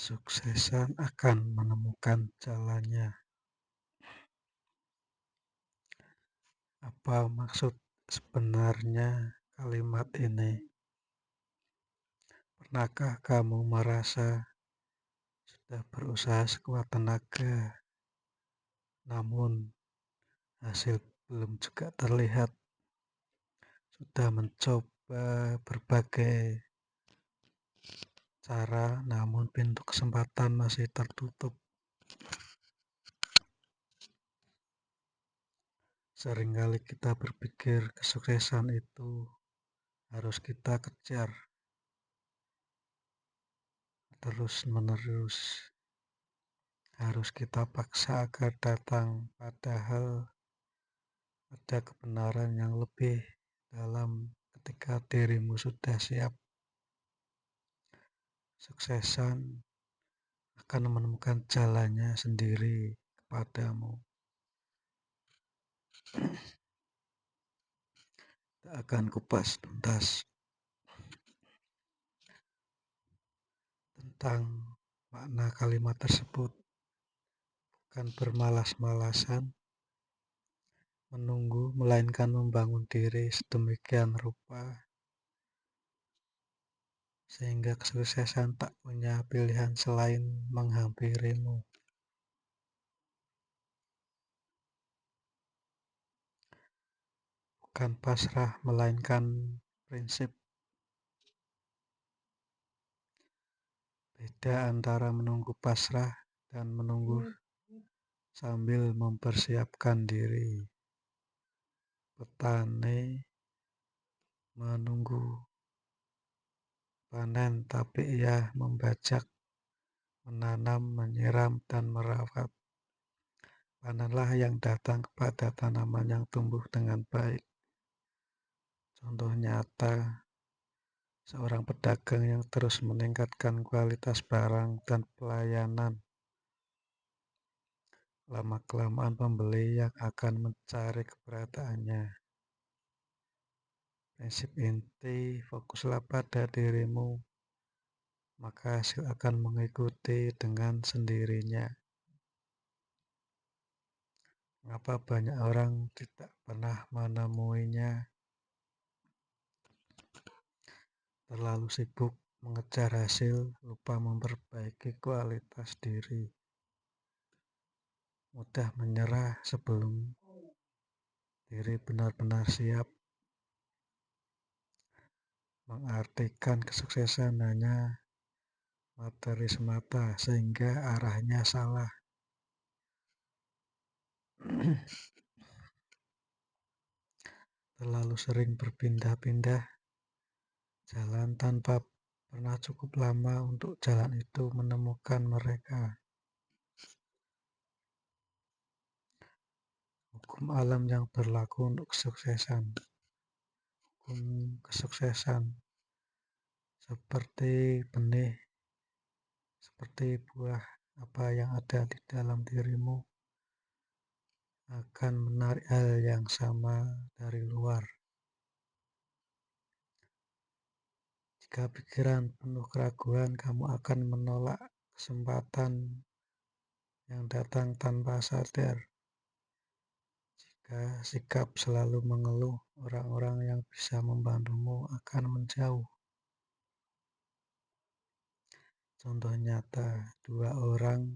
Kesuksesan akan menemukan jalannya. Apa maksud sebenarnya kalimat ini? Pernahkah kamu merasa sudah berusaha sekuat tenaga, namun hasil belum juga terlihat? Sudah mencoba berbagai cara, namun pintu kesempatan masih tertutup. Seringkali kita berpikir kesuksesan itu harus kita kejar terus-menerus, harus kita paksa agar datang, padahal ada kebenaran yang lebih dalam ketika dirimu sudah siap. Suksesan akan menemukan jalannya sendiri kepadamu. Tak akan kupas tuntas tentang makna kalimat tersebut. Bukan bermalas-malasan menunggu, melainkan membangun diri sedemikian rupa sehingga kesuksesan tak punya pilihan selain menghampirimu. Bukan pasrah, melainkan prinsip. Beda antara menunggu pasrah dan menunggu sambil mempersiapkan diri. Petani menunggu panen, tapi ia membajak, menanam, menyiram, dan merawat. Panenlah yang datang kepada tanaman yang tumbuh dengan baik. Contoh nyata, seorang pedagang yang terus meningkatkan kualitas barang dan pelayanan. Lama-kelamaan pembeli yang akan mencari keberadaannya. Prinsip inti, fokuslah pada dirimu, maka hasil akan mengikuti dengan sendirinya. Mengapa banyak orang tidak pernah menemuinya? Terlalu sibuk mengejar hasil, lupa memperbaiki kualitas diri. Mudah menyerah sebelum diri benar-benar siap. Mengartikan kesuksesan hanya materi semata, sehingga arahnya salah. Terlalu sering berpindah-pindah jalan tanpa pernah cukup lama untuk jalan itu menemukan mereka. Hukum alam yang berlaku untuk kesuksesan. Hukum kesuksesan seperti benih, seperti buah, apa yang ada di dalam dirimu akan menarik hal yang sama dari luar. Jika pikiran penuh keraguan, kamu akan menolak kesempatan yang datang tanpa sadar. Jika sikap selalu mengeluh, orang-orang yang bisa membantumu akan menjauh. Contoh nyata, 2 orang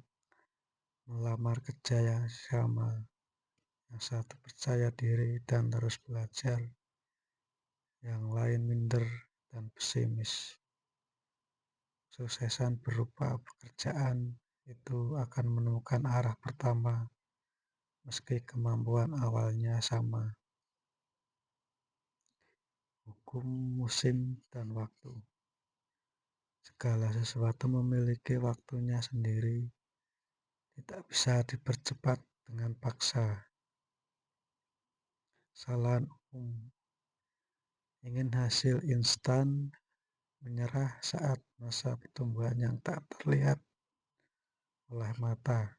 melamar kerja yang sama. Yang satu percaya diri dan terus belajar, yang lain minder dan pesimis. Kesuksesan berupa pekerjaan itu akan menemukan arah pertama, meski kemampuan awalnya sama. Hukum musim dan waktu. Segala sesuatu memiliki waktunya sendiri, tidak bisa dipercepat dengan paksa. Kesalahan umum. Ingin hasil instan, menyerah saat masa pertumbuhan yang tak terlihat oleh mata.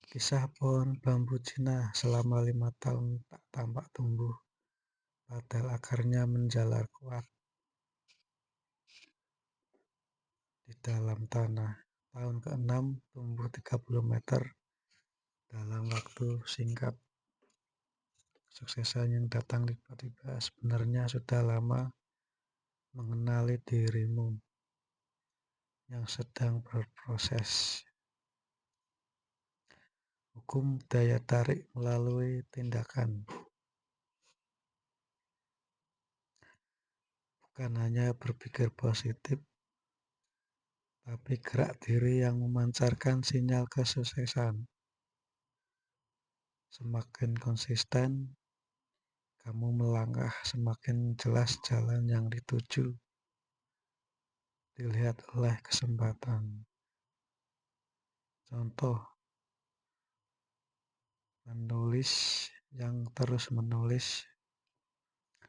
Kisah pohon bambu Cina selama 5 tahun tak tampak tumbuh, padahal akarnya menjalar kuat. di dalam tanah. Tahun ke-6 tumbuh 30 meter dalam waktu singkat. Kesuksesan yang datang tiba-tiba sebenarnya sudah lama mengenali dirimu yang sedang berproses. Hukum daya tarik melalui tindakan, bukan hanya berpikir positif, tapi gerak diri yang memancarkan sinyal kesuksesan. Semakin konsisten kamu melangkah, semakin jelas jalan yang dituju dilihat oleh kesempatan. Contoh, menulis yang terus menulis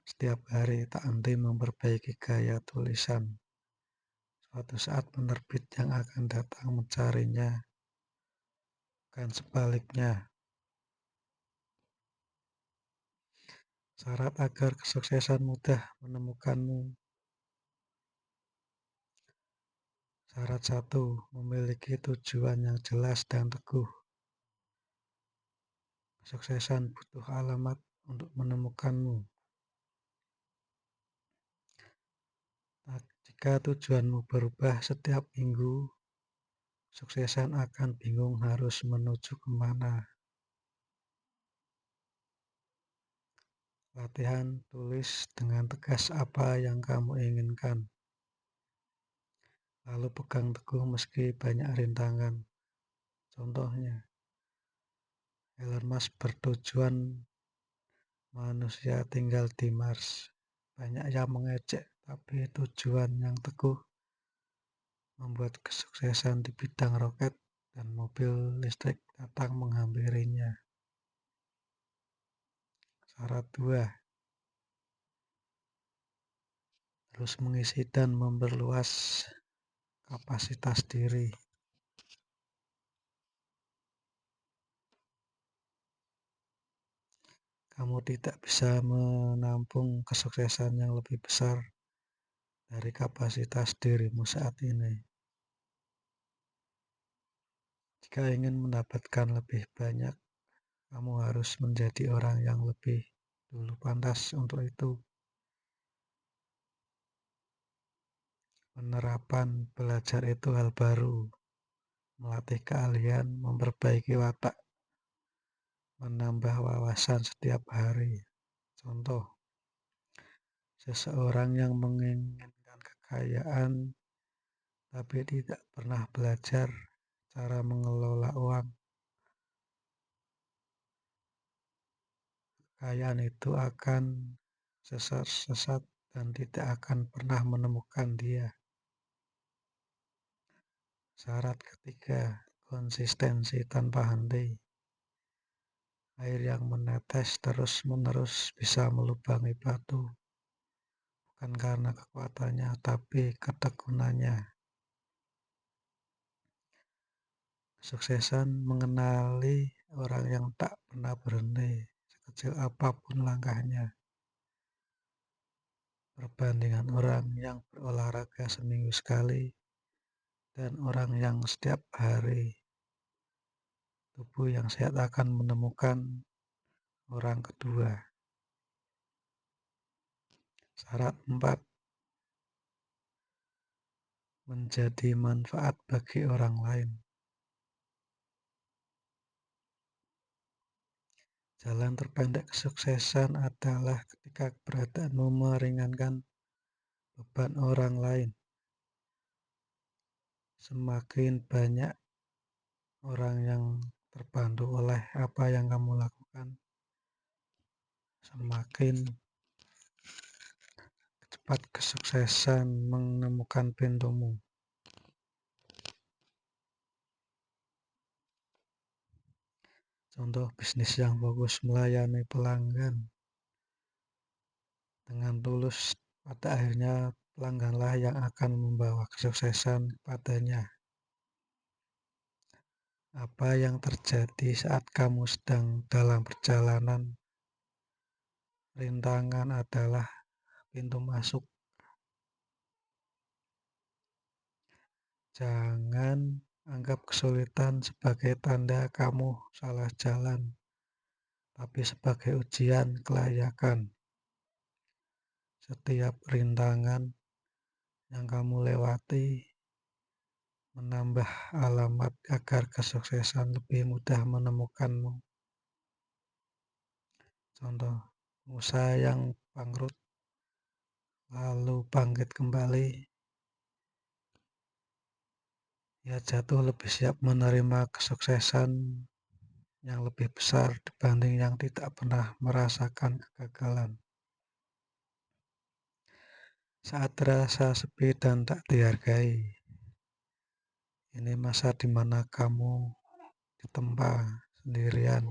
setiap hari, tak henti memperbaiki gaya tulisan. Suatu saat penerbit yang akan datang mencarinya, bukan sebaliknya. Syarat agar kesuksesan mudah menemukanmu. Syarat 1, memiliki tujuan yang jelas dan teguh. Kesuksesan butuh alamat untuk menemukanmu. Jika tujuanmu berubah setiap minggu, kesuksesan akan bingung harus menuju kemana. Latihan, tulis dengan tegas apa yang kamu inginkan. Lalu pegang teguh meski banyak rintangan. Contohnya, Elon Musk bertujuan manusia tinggal di Mars. Banyak yang mengejek, tapi tujuan yang teguh membuat kesuksesan di bidang roket dan mobil listrik datang menghampirinya. Syarat 2, terus mengisi dan memperluas kapasitas diri. Kamu tidak bisa menampung kesuksesan yang lebih besar dari kapasitas dirimu saat ini. Jika ingin mendapatkan lebih banyak, kamu harus menjadi orang yang lebih dulu pantas untuk itu. Penerapan belajar itu hal baru, melatih keahlian, memperbaiki watak, menambah wawasan setiap hari. Contoh, seseorang yang menginginkan kekayaan tapi tidak pernah belajar cara mengelola uang. Kekayaan itu akan sesat dan tidak akan pernah menemukan dia. Syarat ketiga, konsistensi tanpa henti. Air yang menetes terus-menerus bisa melubangi batu, bukan karena kekuatannya, tapi ketekunannya. Kesuksesan mengenali orang yang tak pernah berhenti, sekecil apapun langkahnya. Perbandingan orang yang berolahraga seminggu sekali dan orang yang setiap hari. Tubuh yang sehat akan menemukan orang kedua. Syarat 4, menjadi manfaat bagi orang lain. Jalan terpendek kesuksesan adalah ketika keberadaanmu meringankan beban orang lain. Semakin banyak orang yang terbantu oleh apa yang kamu lakukan, semakin cepat kesuksesan menemukan pintumu. Contoh bisnis yang fokus melayani pelanggan dengan tulus, pada akhirnya pelangganlah yang akan membawa kesuksesan kepadanya. Apa yang terjadi saat kamu sedang dalam perjalanan? Rintangan adalah pintu masuk. Jangan anggap kesulitan sebagai tanda kamu salah jalan, tapi sebagai ujian kelayakan. Setiap rintangan yang kamu lewati menambah alamat agar kesuksesan lebih mudah menemukanmu. Contoh, pengusaha yang bangkrut lalu bangkit kembali, ia jatuh lebih siap menerima kesuksesan yang lebih besar dibanding yang tidak pernah merasakan kegagalan. Saat terasa sepi dan tak dihargai, ini masa di mana kamu ditempa sendirian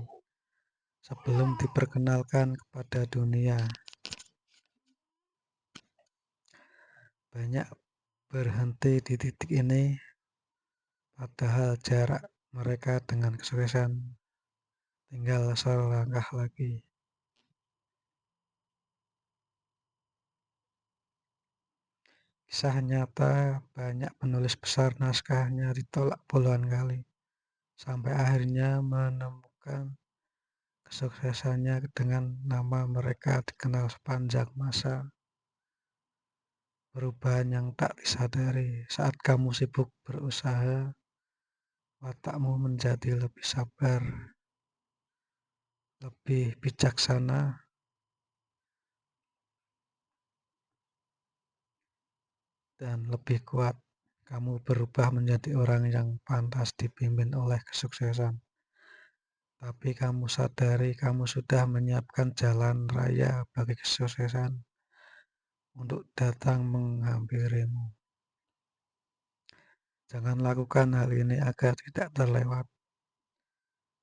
sebelum diperkenalkan kepada dunia. Banyak berhenti di titik ini, padahal jarak mereka dengan kesuksesan tinggal selangkah lagi. Kisah nyata, banyak penulis besar naskahnya ditolak puluhan kali, sampai akhirnya menemukan kesuksesannya dengan nama mereka dikenal sepanjang masa. Perubahan yang tak disadari saat kamu sibuk berusaha, watakmu menjadi lebih sabar, lebih bijaksana, dan lebih kuat. Kamu berubah menjadi orang yang pantas dipimpin oleh kesuksesan. Tapi kamu sadari kamu sudah menyiapkan jalan raya bagi kesuksesan untuk datang menghampirimu. Jangan lakukan hal ini agar tidak terlewat.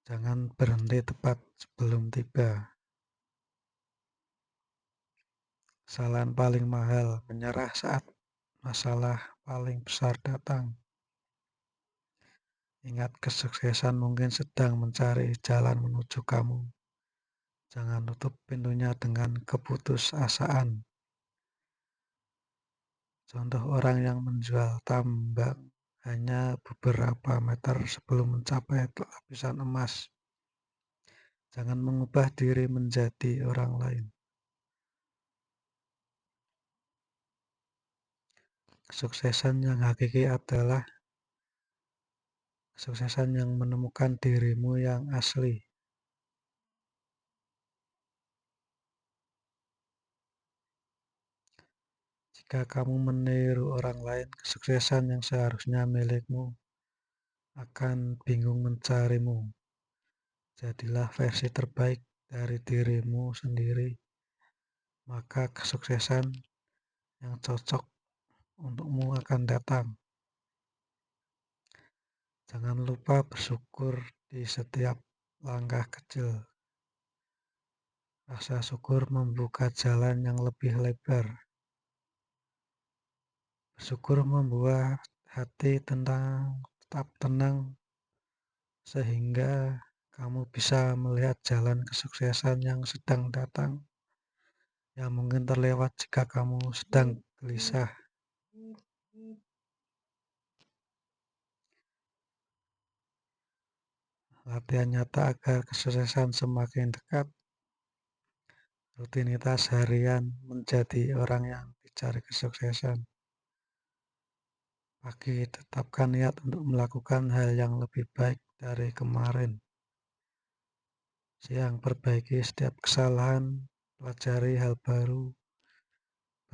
Jangan berhenti tepat sebelum tiba. Kesalahan paling mahal, menyerah saat masalah paling besar datang. Ingat, kesuksesan mungkin sedang mencari jalan menuju kamu. Jangan tutup pintunya dengan keputusasaan. Contoh orang yang menjual tambang hanya beberapa meter sebelum mencapai lapisan emas. Jangan mengubah diri menjadi orang lain. Kesuksesan yang hakiki adalah kesuksesan yang menemukan dirimu yang asli. Jika kamu meniru orang lain, kesuksesan yang seharusnya milikmu akan bingung mencarimu. Jadilah versi terbaik dari dirimu sendiri, maka kesuksesan yang cocok untukmu akan datang. Jangan lupa bersyukur di setiap langkah kecil. Rasa syukur membuka jalan yang lebih lebar. Bersyukur membuat hati tetap tenang sehingga kamu bisa melihat jalan kesuksesan yang sedang datang, yang mungkin terlewat jika kamu sedang gelisah. Latihan nyata agar kesuksesan semakin dekat. Rutinitas harian menjadi orang yang dicari kesuksesan. Pagi, tetapkan niat untuk melakukan hal yang lebih baik dari kemarin. Siang, perbaiki setiap kesalahan, pelajari hal baru,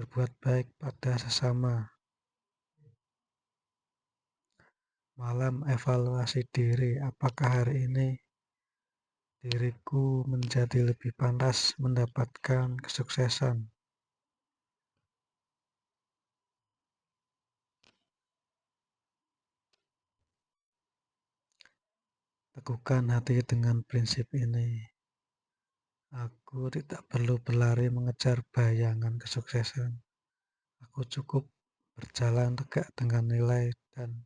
berbuat baik pada sesama. Malam, evaluasi diri, apakah hari ini diriku menjadi lebih pantas mendapatkan kesuksesan. Teguhkan hati dengan prinsip ini. Aku tidak perlu berlari mengejar bayangan kesuksesan. Aku cukup berjalan tegak dengan nilai dan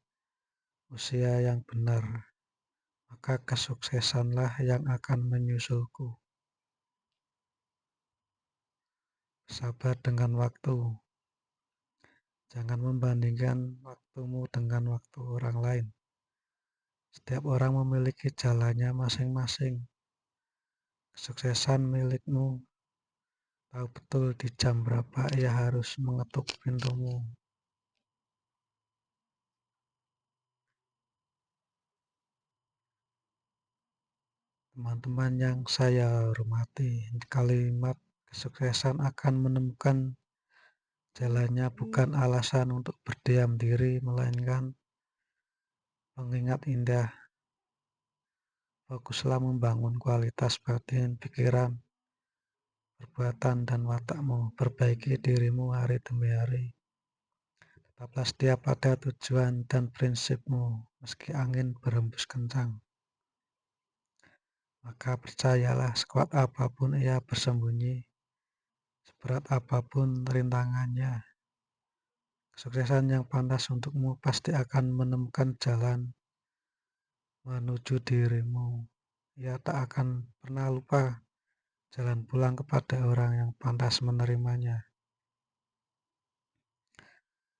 usia yang benar. Maka kesuksesanlah yang akan menyusulku. Sabar dengan waktu. Jangan membandingkan waktumu dengan waktu orang lain. Setiap orang memiliki jalannya masing-masing. Kesuksesan milikmu, tahu betul di jam berapa ia harus mengetuk pintumu. Teman-teman yang saya hormati, kalimat kesuksesan akan menemukan jalannya bukan alasan untuk berdiam diri, melainkan pengingat indah. Fokuslah membangun kualitas batin, pikiran, perbuatan, dan watakmu. Perbaiki dirimu hari demi hari. Tetaplah setia pada tujuan dan prinsipmu, meski angin berhembus kencang. Maka percayalah, sekuat apapun ia bersembunyi, seberat apapun rintangannya, kesuksesan yang pantas untukmu pasti akan menemukan jalan menuju dirimu. Ia tak akan pernah lupa jalan pulang kepada orang yang pantas menerimanya.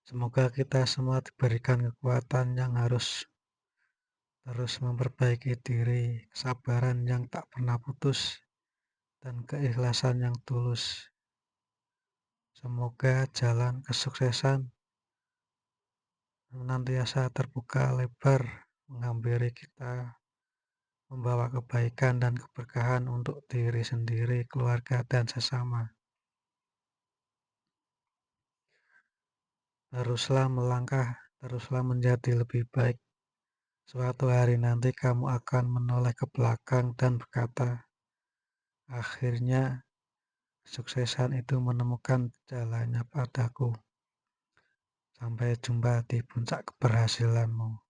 Semoga kita semua diberikan kekuatan yang harus terus memperbaiki diri, kesabaran yang tak pernah putus, dan keikhlasan yang tulus. Semoga jalan kesuksesan senantiasa terbuka lebar, menghampiri kita, membawa kebaikan dan keberkahan untuk diri sendiri, keluarga, dan sesama. Teruslah melangkah, teruslah menjadi lebih baik. Suatu hari nanti kamu akan menoleh ke belakang dan berkata, akhirnya kesuksesan itu menemukan jalannya padaku. Sampai jumpa di puncak keberhasilanmu.